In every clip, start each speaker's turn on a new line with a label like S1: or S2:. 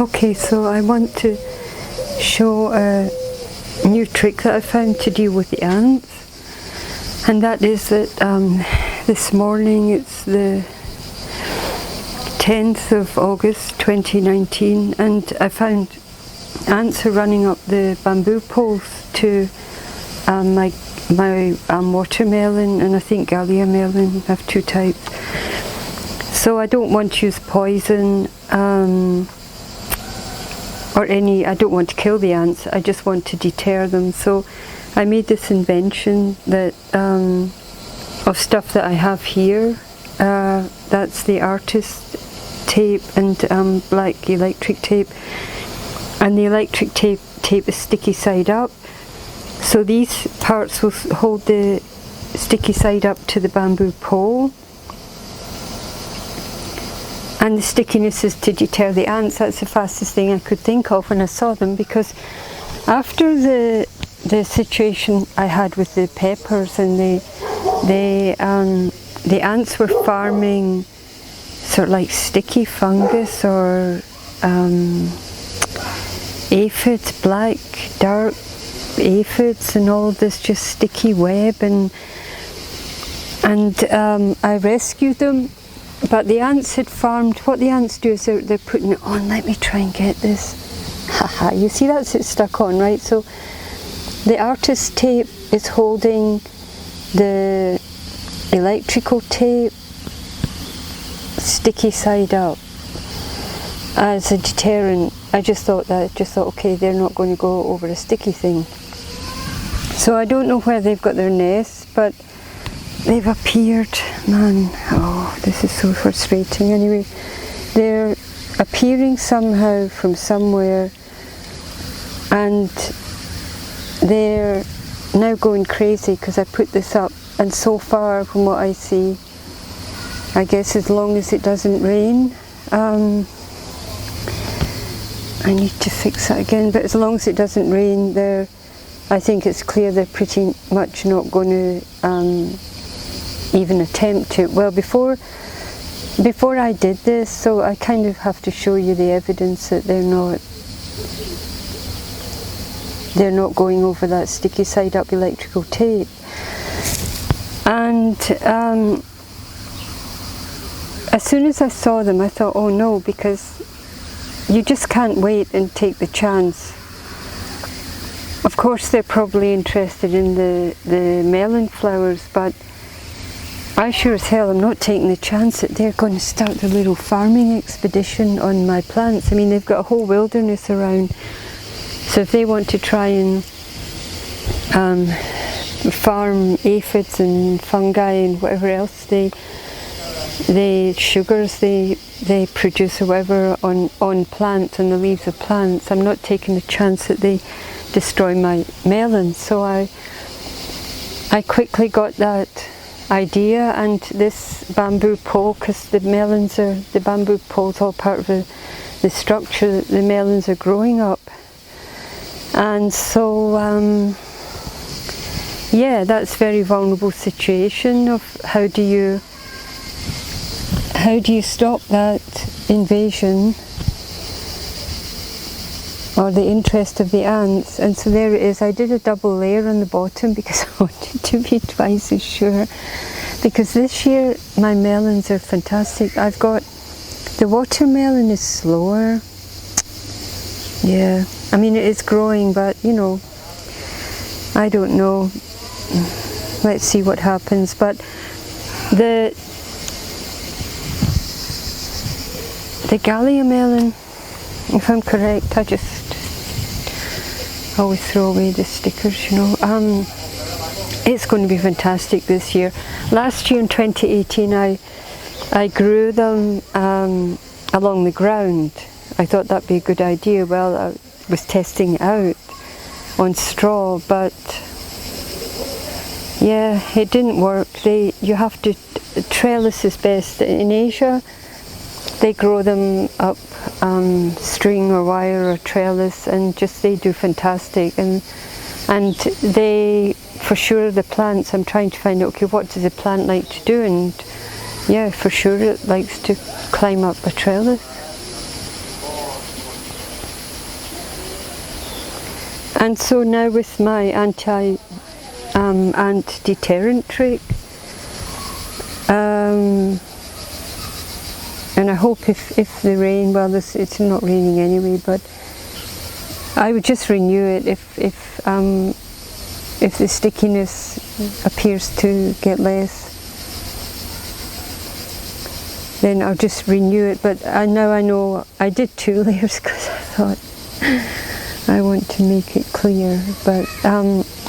S1: Okay, so I want to show a new trick that I found to deal with the ants, and that is that this morning, it's the 10th of August 2019, and I found ants are running up the bamboo poles to my watermelon, and I think Gallia melon. I have two types. So I don't want to use poison or any, I don't want to kill the ants, I just want to deter them. So I made this invention that of stuff that I have here. That's the artist tape and black electric tape, and the electric tape is sticky side up, so these parts will hold the sticky side up to the bamboo pole, and the stickiness is to deter the ants. That's the fastest thing I could think of when I saw them, because after the situation I had with the peppers, and the ants were farming sort of like sticky fungus or aphids, black, dark aphids, and all of this just sticky web, and I rescued them. But the ants had farmed, what the ants do is they're putting it on. Let me try and get this. Haha, you see that's it stuck on, right? So the artist tape is holding the electrical tape sticky side up as a deterrent. I just thought okay, they're not going to go over a sticky thing. So I don't know where they've got their nests, but they've appeared. Man, oh, this is so frustrating. Anyway, they're appearing somehow from somewhere, and they're now going crazy because I put this up, and so far from what I see, I guess as long as it doesn't rain, I need to fix that again, but as long as it doesn't rain, I think it's clear they're pretty much not going to even attempt to. Well, before I did this, so I kind of have to show you the evidence that they're not going over that sticky side up electrical tape. And as soon as I saw them, I thought, oh no, because you just can't wait and take the chance. Of course they're probably interested in the melon flowers, but I sure as hell am not taking the chance that they're going to start their little farming expedition on my plants. I mean, they've got a whole wilderness around, so if they want to try and farm aphids and fungi and whatever else the sugars they produce or whatever on plants, on the leaves of plants, I'm not taking the chance that they destroy my melons. So I quickly got that idea, and this bamboo pole, because the bamboo pole's all part of the structure that the melons are growing up, and so yeah, that's a very vulnerable situation of how do you stop that invasion or the interest of the ants. And so there it is. I did a double layer on the bottom because I wanted to be twice as sure, because this year my melons are fantastic. I've got the watermelon is slower, yeah, I mean it is growing, but you know, I don't know, let's see what happens. But the Gallia melon, if I'm correct, I just always throw away the stickers, you know. It's going to be fantastic this year. Last year in 2018 I grew them along the ground. I thought that'd be a good idea. Well, I was testing it out on straw, but yeah, it didn't work. You have to, trellis is best. In Asia they grow them up string or wire or trellis, and they do fantastic, and they, for sure, the plants, I'm trying to find out, okay, what does the plant like to do, and yeah, for sure it likes to climb up a trellis. And so now with my ant deterrent trick, and I hope if the rain, well, it's not raining anyway, but I would just renew it if the stickiness appears to get less, then I'll just renew it. But now I know I did 2 layers because I thought I want to make it clear. But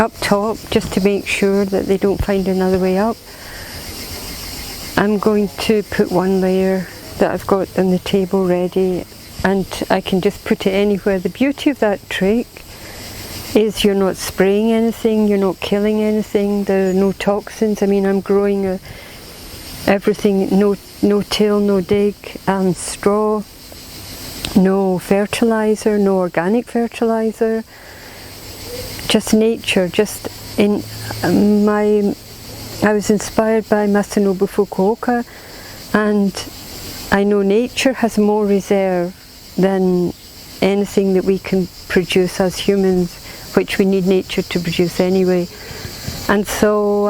S1: up top, just to make sure that they don't find another way up, I'm going to put 1 layer that I've got on the table ready, and I can just put it anywhere. The beauty of that trick is you're not spraying anything, you're not killing anything, there are no toxins. I mean, I'm growing everything, no till, no dig, straw, no fertilizer, no organic fertilizer, just nature. Just in I was inspired by Masanobu Fukuoka, and I know nature has more reserve than anything that we can produce as humans, which we need nature to produce anyway. And so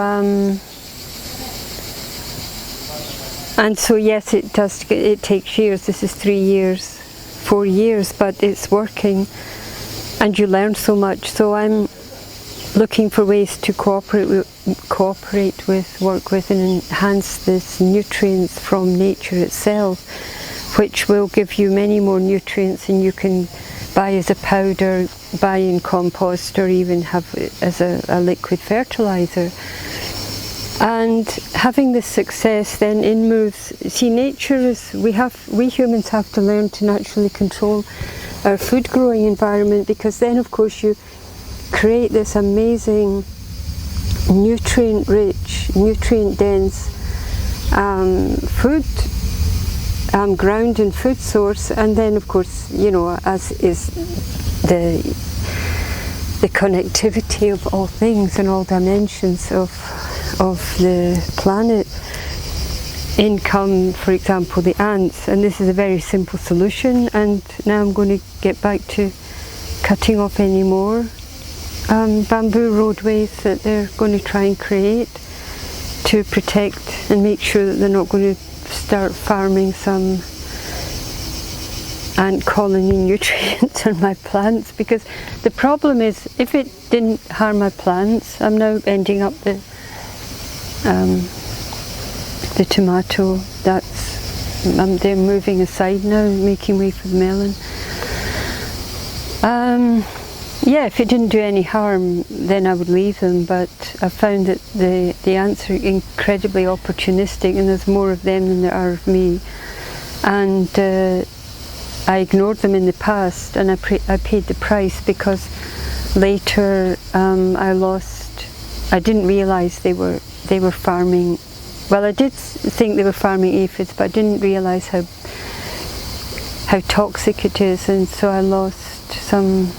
S1: yes, it takes years. This is 3 years, 4 years, but it's working, and you learn so much. So I'm looking for ways to cooperate with, work with, and enhance this nutrients from nature itself, which will give you many more nutrients than you can buy as a powder, buy in compost, or even have as a liquid fertilizer. And having this success, then in moves. See, nature is, we humans have to learn to naturally control our food growing environment, because then of course you create this amazing nutrient rich, nutrient dense food, ground and food source. And then of course, you know, as is the connectivity of all things and all dimensions of the planet, in come, for example, the ants. And this is a very simple solution, and now I'm going to get back to cutting off any more bamboo roadways that they're going to try and create to protect and make sure that they're not going to start farming some ant colony nutrients on my plants. Because the problem is, if it didn't harm my plants, I'm now ending up the tomato, they're moving aside now, making way for the melon. Yeah, if it didn't do any harm, then I would leave them, but I found that the ants are incredibly opportunistic, and there's more of them than there are of me. And I ignored them in the past, and I paid the price, because later I didn't realise they were farming. Well, I did think they were farming aphids, but I didn't realise how toxic it is, and so I lost some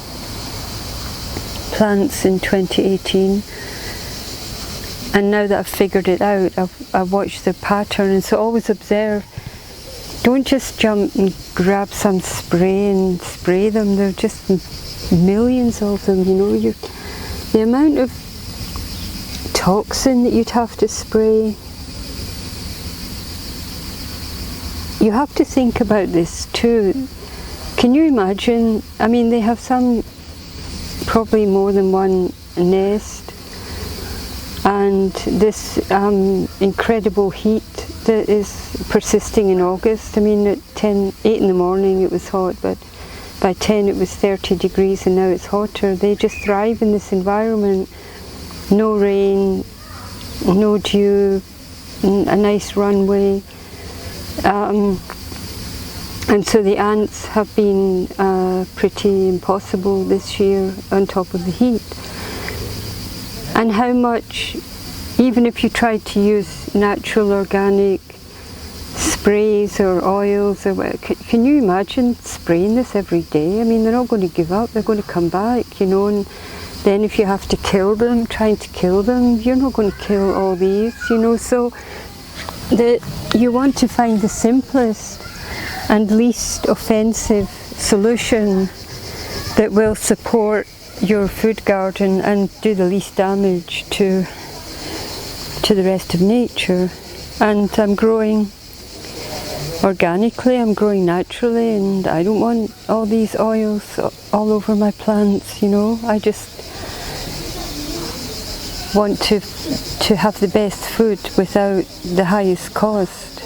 S1: plants in 2018. And now that I've figured it out, I've watched the pattern, and so always observe. Don't just jump and grab some spray and spray them. There are just millions of them, you know. The amount of toxin that you'd have to spray. You have to think about this too. Can you imagine? I mean, they have probably more than one nest, and this incredible heat that is persisting in August. I mean, at 8 in the morning it was hot, but by 10 it was 30 degrees, and now it's hotter. They just thrive in this environment. No rain, no dew, a nice runway. And so the ants have been pretty impossible this year, on top of the heat. And how much, even if you tried to use natural organic sprays or oils, can you imagine spraying this every day? I mean, they're not going to give up, they're going to come back, you know. And then if you have to kill them, trying to kill them, you're not going to kill all these, you know. So you want to find the simplest and least offensive solution that will support your food garden and do the least damage to the rest of nature. And I'm growing organically, I'm growing naturally, and I don't want all these oils all over my plants, you know. I just want to have the best food without the highest cost.